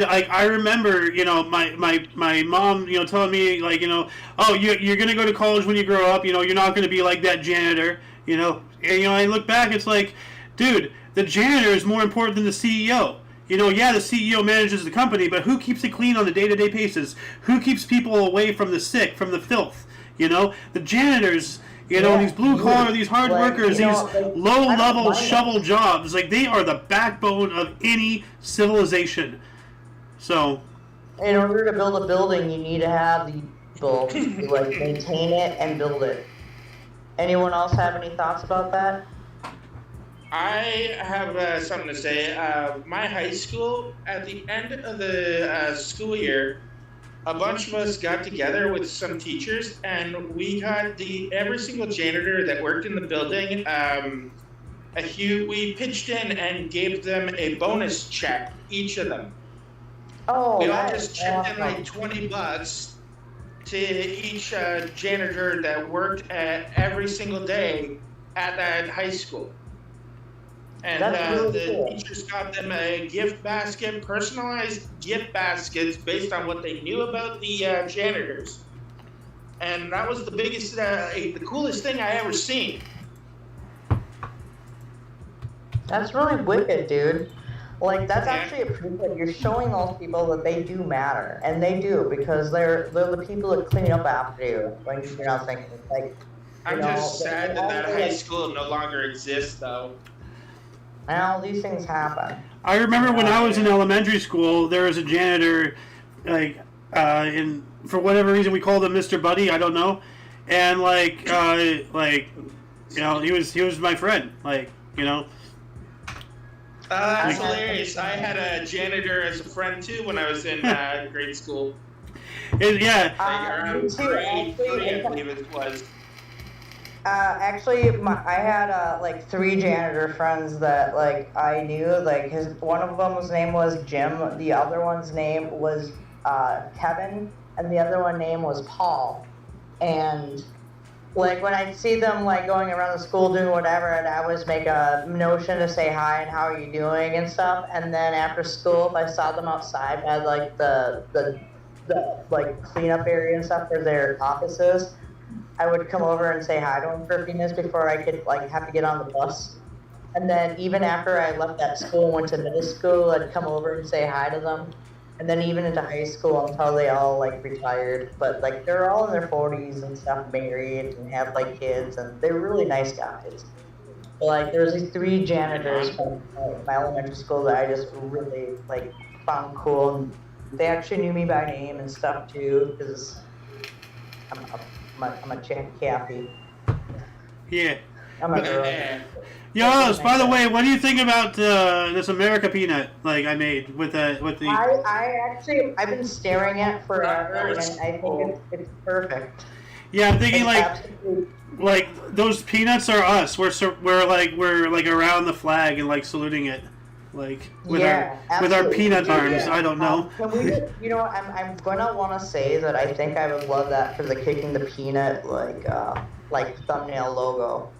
like I remember, you know, my mom, you know, telling me like, you know, oh, you're gonna go to college when you grow up, you know, you're not gonna be like that janitor, you know, and you know, I look back, it's like, dude, the janitor is more important than the CEO. You know, yeah, the CEO manages the company, but who keeps it clean on a day-to-day basis? Who keeps people away from the sick, from the filth? You know, the janitors. You know, these blue-collar, these hard workers, these low-level shovel jobs, like, they are the backbone of any civilization. So, in order to build a building, you need to have the people to, like, maintain it and build it. Anyone else have any thoughts about that? I have something to say. My high school, at the end of the school year, a bunch of us got together with some teachers, and we got every single janitor that worked in the building. We pitched in and gave them a bonus check, each of them. Oh, we all just chipped in like $20 to each janitor that worked every single day at that high school. And the teachers got them a gift basket, personalized gift baskets based on what they knew about the janitors. And that was the biggest, the coolest thing I ever seen. That's really wicked, dude. Like, that's actually a proof that you're showing those people that they do matter. And they do, because they're the people that clean up after you when you're not thinking. Like, I'm just sad that high school no longer exists, though. Now these things happen. I remember when I was in elementary school, there was a janitor, like, for whatever reason we called him Mr. Buddy, I don't know, and like, you know, he was my friend, like, you know. That's hilarious. I had a janitor as a friend too when I was in grade school. Yeah. Around grade 3, I believe it was. Actually, I had like 3 janitor friends that like I knew. Like one of them's name was Jim, the other one's name was Kevin, and the other one name was Paul. And like when I see them like going around the school doing whatever, and I always make a notion to say hi and how are you doing and stuff. And then after school, if I saw them outside at like the like cleanup area and stuff for their offices, I would come over and say hi to them for a few minutes before I could like have to get on the bus. And then even after I left that school and went to middle school, I'd come over and say hi to them. And then even into high school until they all like retired. But like they're all in their 40s and stuff, married and have like kids, and they're really nice guys. But like there's these 3 janitors from my elementary school that I just really like found cool. And they actually knew me by name and stuff too, because I'm a Kathy. Yeah. I'm a girl. Yo, by the way, what do you think about this America peanut like I made with the? I've been staring at forever, and I think it's perfect. Yeah, I'm thinking like those peanuts are us. We're like around the flag and like saluting it, like with our peanut arms. I don't know. You know, I'm gonna want to say that I think I would love that for the kicking the peanut like thumbnail logo.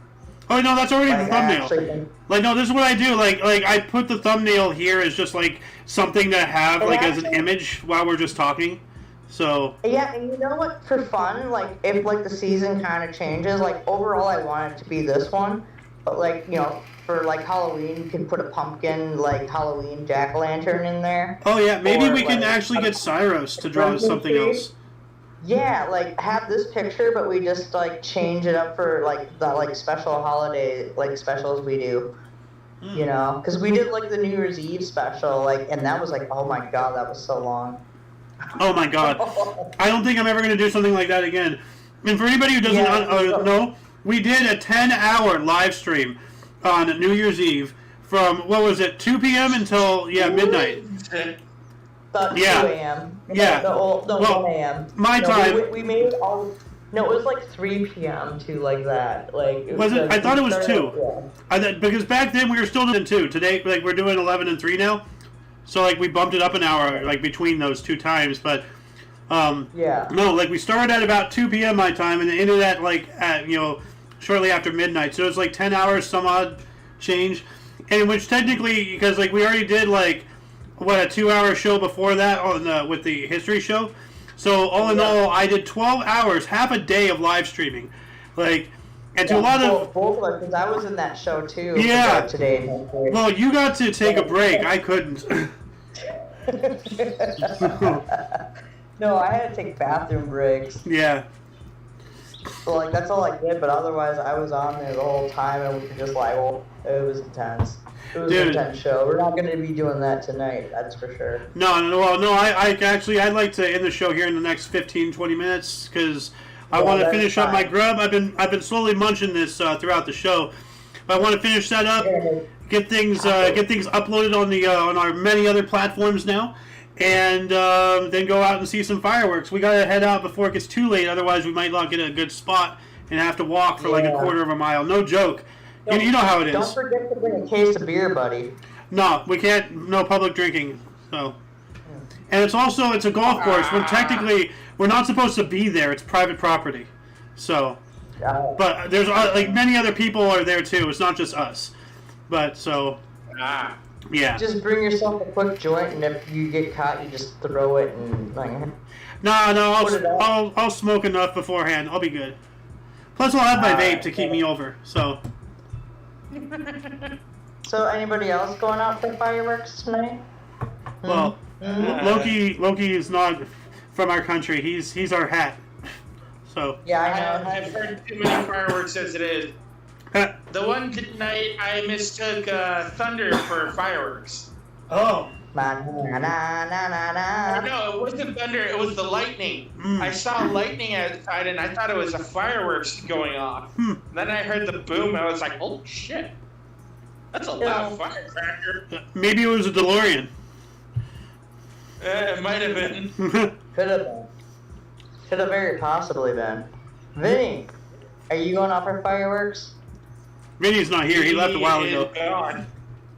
Oh no, that's already the thumbnail. Like no, this is what I do. Like I put the thumbnail here as just like something to have like as an image while we're just talking. So yeah, and you know what? For fun, like if like the season kind of changes, like overall I want it to be this one, but like you know for like Halloween you can put a pumpkin like Halloween jack-o'-lantern in there. Oh yeah, maybe we can actually get Cyrus to draw something else. Yeah, like have this picture, but we just like change it up for like the like special holiday like specials we do. You know, because we did like the New Year's Eve special, like, and that was like, oh my god, that was so long. Oh my god. I don't think I'm ever going to do something like that again. And for anybody who doesn't know, we did a 10-hour live stream on New Year's Eve from, what was it, 2 p.m. until, midnight. About 2 a.m. Yeah. No, Well, 1 a.m. my time. We made it all. No, it was like 3 p.m. to like that. Like Was it? I thought it was 2. Yeah. Because back then we were still doing 2. Today, like, we're doing 11 and 3 now. So, like, we bumped it up an hour, like, between those 2 times. But, yeah. no, like, we started at about 2 p.m. my time and ended at, like, at, shortly after midnight. So it was, like, 10 hours, some odd change. And which technically, because, like, we already did, like, a 2-hour show before that on with the history show. So, all in all, I did 12 hours, half a day of live streaming. Like, and to a lot of... Both of us, because I was in that show, too. Yeah. Today. Well, you got to take a break. I couldn't. No, I had to take bathroom breaks. Yeah. So, like, that's all I did, but otherwise, I was on there the whole time, and we could just, like, it was intense. It was an intense show. We're not going to be doing that tonight, that's for sure. No, I'd like to end the show here in the next 15, 20 minutes, because I want to finish up my grub. I've been slowly munching this throughout the show. But I want to finish that up, get things uploaded on our many other platforms now, and then go out and see some fireworks. We gotta head out before it gets too late, otherwise we might not get a good spot and have to walk for like a quarter of a mile. No joke. You know how it is. Don't forget to bring a case of beer, buddy. No, we can't. No public drinking. So, and it's a golf course. When technically we're not supposed to be there. It's private property. So, but there's like many other people are there too. It's not just us. But so, yeah. Just bring yourself a quick joint, and if you get caught, you just throw it and like. No, I'll smoke enough beforehand. I'll be good. Plus, I'll have my vape to keep me over. So. So, anybody else going out for fireworks tonight? Well, Loki is not from our country. He's our hat. So. Yeah, I know. I've heard too many fireworks as it is. The one tonight I mistook thunder for fireworks. Oh. No, it wasn't thunder. It was the lightning. I saw lightning outside, and I thought it was a fireworks going off. Then I heard the boom, and I was like, "Oh shit, that's a loud firecracker." Maybe it was a DeLorean. It might have been. Could have been. Could have very possibly been. Vinny, are you going out for fireworks? Vinny's not here. He left a while ago. Gone.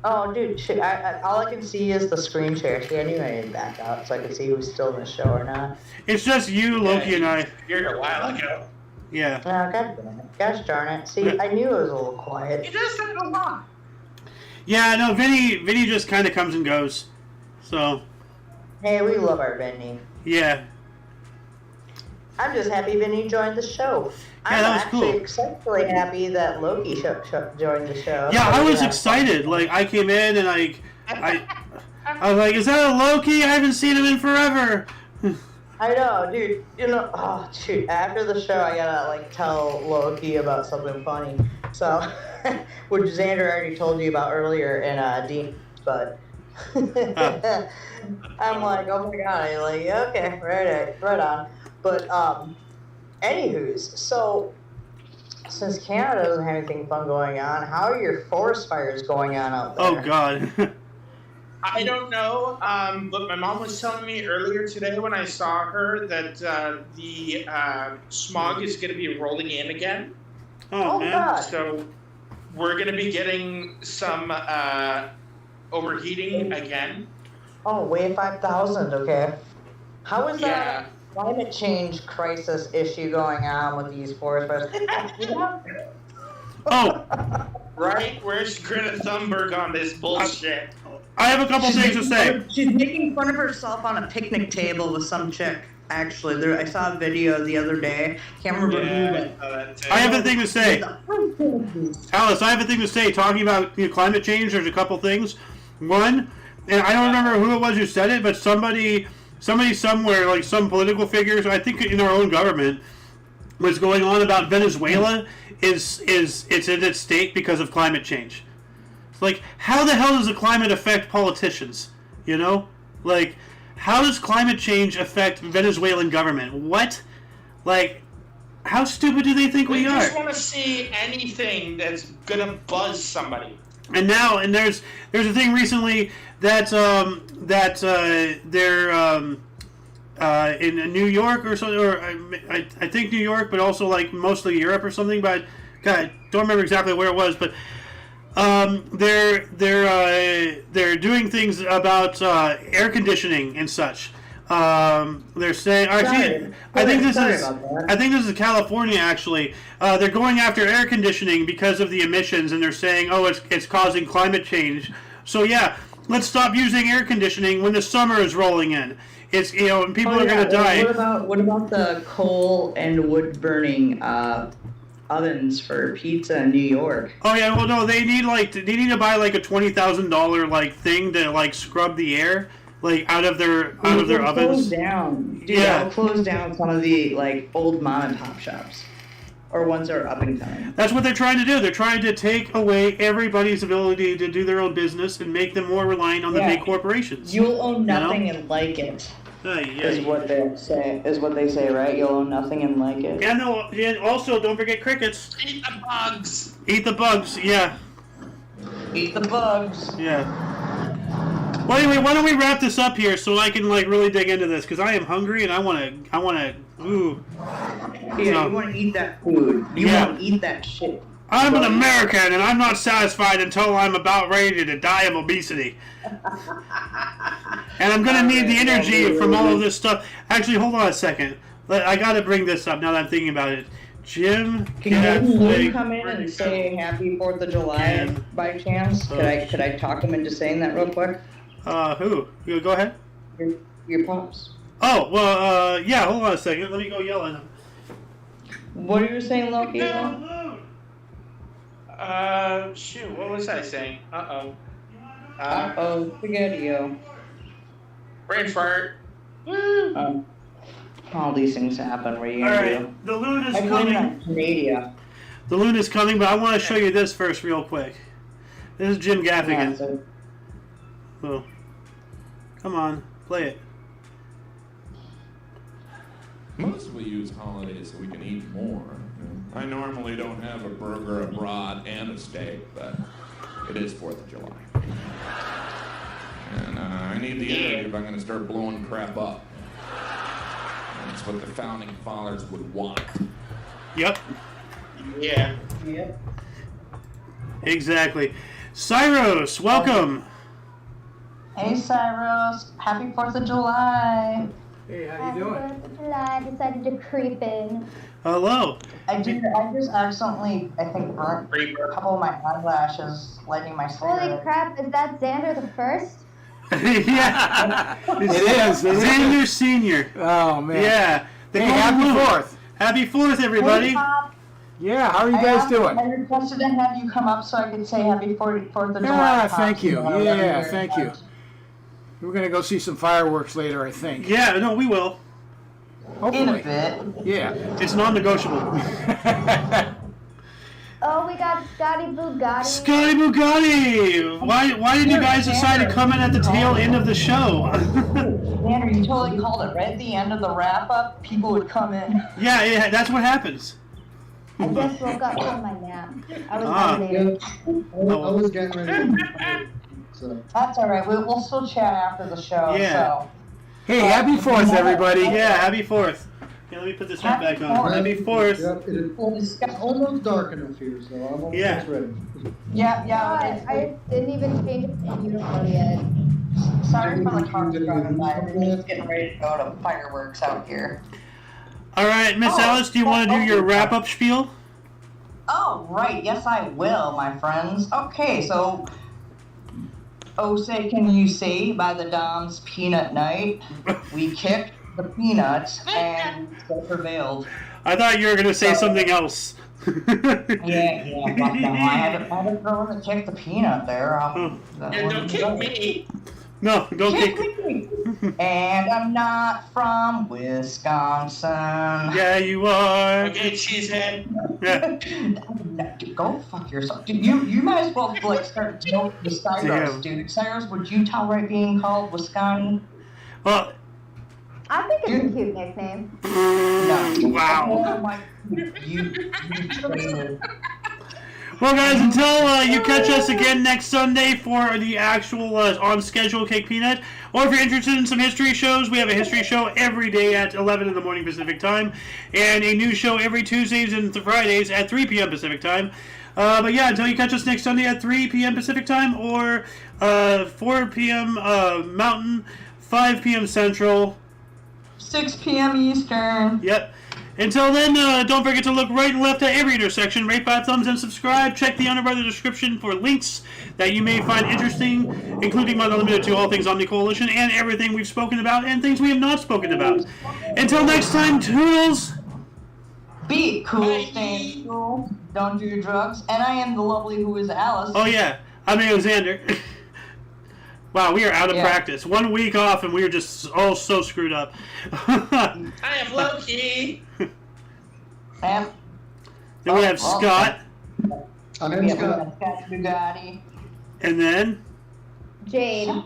Oh, dude, shit, all I can see is the screen share. See, I knew I didn't back out, so I could see who's still in the show or not. It's just you, Loki, and I. Here a while ago. Yeah. Oh, god damn it. Gosh darn it. See, I knew it was a little quiet. It doesn't go on. Yeah, no, Vinny just kind of comes and goes. So. Hey, we love our Vinny. Yeah. I'm just happy Vinny joined the show. Yeah, that was cool. I'm actually exceptionally happy that Loki joined the show. Yeah, I was excited. Like, I came in and I was like, is that a Loki? I haven't seen him in forever. I know, dude. Oh, shoot. After the show, I gotta, like, tell Loki about something funny. So, which Xander already told you about earlier in Dean, but I'm like, oh my god. I'm like, okay, right on. But, anywho's, so, since Canada doesn't have anything fun going on, how are your forest fires going on out there? Oh, God. I don't know, but my mom was telling me earlier today when I saw her that the smog is going to be rolling in again. Oh, man. God. So we're going to be getting some overheating again. Oh, Wave 5000, okay. How is that? Yeah. Climate change crisis issue going on with these forest fires. Oh. Right? Where's Greta Thunberg on this bullshit? I have a couple things to say. She's making fun of herself on a picnic table with some chick. Actually, I saw a video the other day. Can't remember who, but I have a thing to say. Alice, I have a thing to say. Talking about climate change, there's a couple things. One, and I don't remember who it was who said it, but somebody somebody somewhere, like some political figures, I think in our own government, was going on about Venezuela is it's in its state because of climate change. It's like, how the hell does the climate affect politicians? You know, like, how does climate change affect Venezuelan government? What? Like, how stupid do they think we are? We just want to see anything that's gonna buzz somebody. And there's a thing recently that they're in New York or something, or I think New York, but also like mostly Europe or something. But God, I don't remember exactly where it was. But they're doing things about air conditioning and such. They're saying, I think this is California actually. They're going after air conditioning because of the emissions, and they're saying, oh, it's causing climate change. So yeah, let's stop using air conditioning when the summer is rolling in. It's, you know, and people are going to die. What about the coal and wood burning ovens for pizza in New York? Oh yeah, well no, they need to buy like a $20,000 like thing to like scrub the air like out of their ovens. Close down. Dude, that'll close down some of the like old mom and pop shops. Or ones that are up and coming. That's what they're trying to do. They're trying to take away everybody's ability to do their own business and make them more reliant on the big corporations. You'll own nothing and like it. Is what they say. Is what they say, right? You'll own nothing and like it. Yeah, no. And also, don't forget crickets. Eat the bugs. Eat the bugs. Yeah. Eat the bugs. Yeah. Well, anyway, why don't we wrap this up here so I can like really dig into this because I am hungry and I want to. Ooh. Yeah, you want to eat that food. You want to eat that shit. I'm an American and I'm not satisfied until I'm about ready to die of obesity. And I'm going to need the energy from all of this stuff. Actually, hold on a second. I got to bring this up now that I'm thinking about it. Jim, can you come in and say Happy 4th of July by chance? Could I talk him into saying that real quick? Who? You go ahead. Your pops. Oh, well, yeah, hold on a second. Let me go yell at him. What are you saying, Loki? Shoot, what was I saying? Spaghetti-o. Brain fart. All these things happen. What are you going to do? The loon is I coming. Canada. The loon is coming, but I want to show you this first real quick. This is Jim Gaffigan. Oh. Come on, play it. Mostly use holidays so we can eat more. I normally don't have a burger abroad and a steak, but it is 4th of July. And I need the energy if I'm going to start blowing crap up. That's what the founding fathers would want. Yep. Yeah. Yep. Exactly. Cyrus, welcome. Hey, Cyrus. Happy 4th of July. Hey, how you doing? 4th of July, decided to creep in. Hello. I just accidentally, I think, burnt a couple of my eyelashes lighting my cigarette. Holy crap, is that Xander the First? Yeah. It is. Xander Senior. Oh, man. Yeah. Hey, happy 4th. Happy 4th, everybody. Hey, Pop. Yeah, how are you guys doing? I requested to have you come up so I could say Happy 4th of July. Yeah, Pop. thank you. So, Yeah, thank you. We're going to go see some fireworks later, I think. Yeah, no, we will. Hopefully. In a bit. Yeah. It's non-negotiable. Oh, we got Scotty Bugatti. Scotty Bugatti! Why did you guys decide to come in at the tail end of the show? Xander, you totally called it. Right at the end of the wrap-up, people would come in. Yeah, that's what happens. I just woke up from my nap. I was Ah. elevated. I was getting ready. So. That's all right. We'll still chat after the show. Yeah. So. Hey, happy 4th, everybody. Yeah, happy 4th. Yeah, let me put this hat back on. Happy 4th. Yep, it's almost dark enough here, so I'm almost ready. Yeah. I didn't even change it to uniform yet. Sorry for the car driving by. We're just getting ready to go to fireworks out here. All right, Miss Alice, do you want to do your wrap-up spiel? Oh, right. Yes, I will, my friends. Okay, so... Oh, say can you say by the Dom's Peanut Night, we kicked the peanuts and they prevailed. I thought you were going to say something else. Yeah, fuck them. I haven't thrown the kick the peanut there. Yeah, don't kick me. No, don't Kick kick. me! And I'm not from Wisconsin. Yeah, you are. Okay, cheesehead. Yeah. Go fuck yourself. Dude, you might as well like start dealing with Cyrus, dude. Cyrus, would you tolerate being called Wisconsin? Well, I think it's a cute nickname. No. wow. Oh my, you traitor. Well, guys, until you catch us again next Sunday for the actual on schedule Cake Peanut, or if you're interested in some history shows, we have a history show every day at 11 in the morning Pacific time, and a new show every Tuesdays and Fridays at 3 p.m. Pacific time. But yeah, until you catch us next Sunday at 3 p.m. Pacific time, or 4 p.m. Mountain, 5 p.m. Central. 6 p.m. Eastern. Yep. Until then, don't forget to look right and left at every intersection, rate 5 thumbs, and subscribe. Check the underbar description for links that you may find interesting, including but not limited to all things Omni Coalition and everything we've spoken about and things we have not spoken about. Until next time, toodles! Be cool, stay cool, don't do drugs, and I am the lovely who is Alice. Oh yeah, I'm Alexander. Wow, we are out of practice. 1 week off and we are just all so screwed up. I am Loki. Sam. Then we have Scott. I'm Scott. Bugatti. And then... Jade.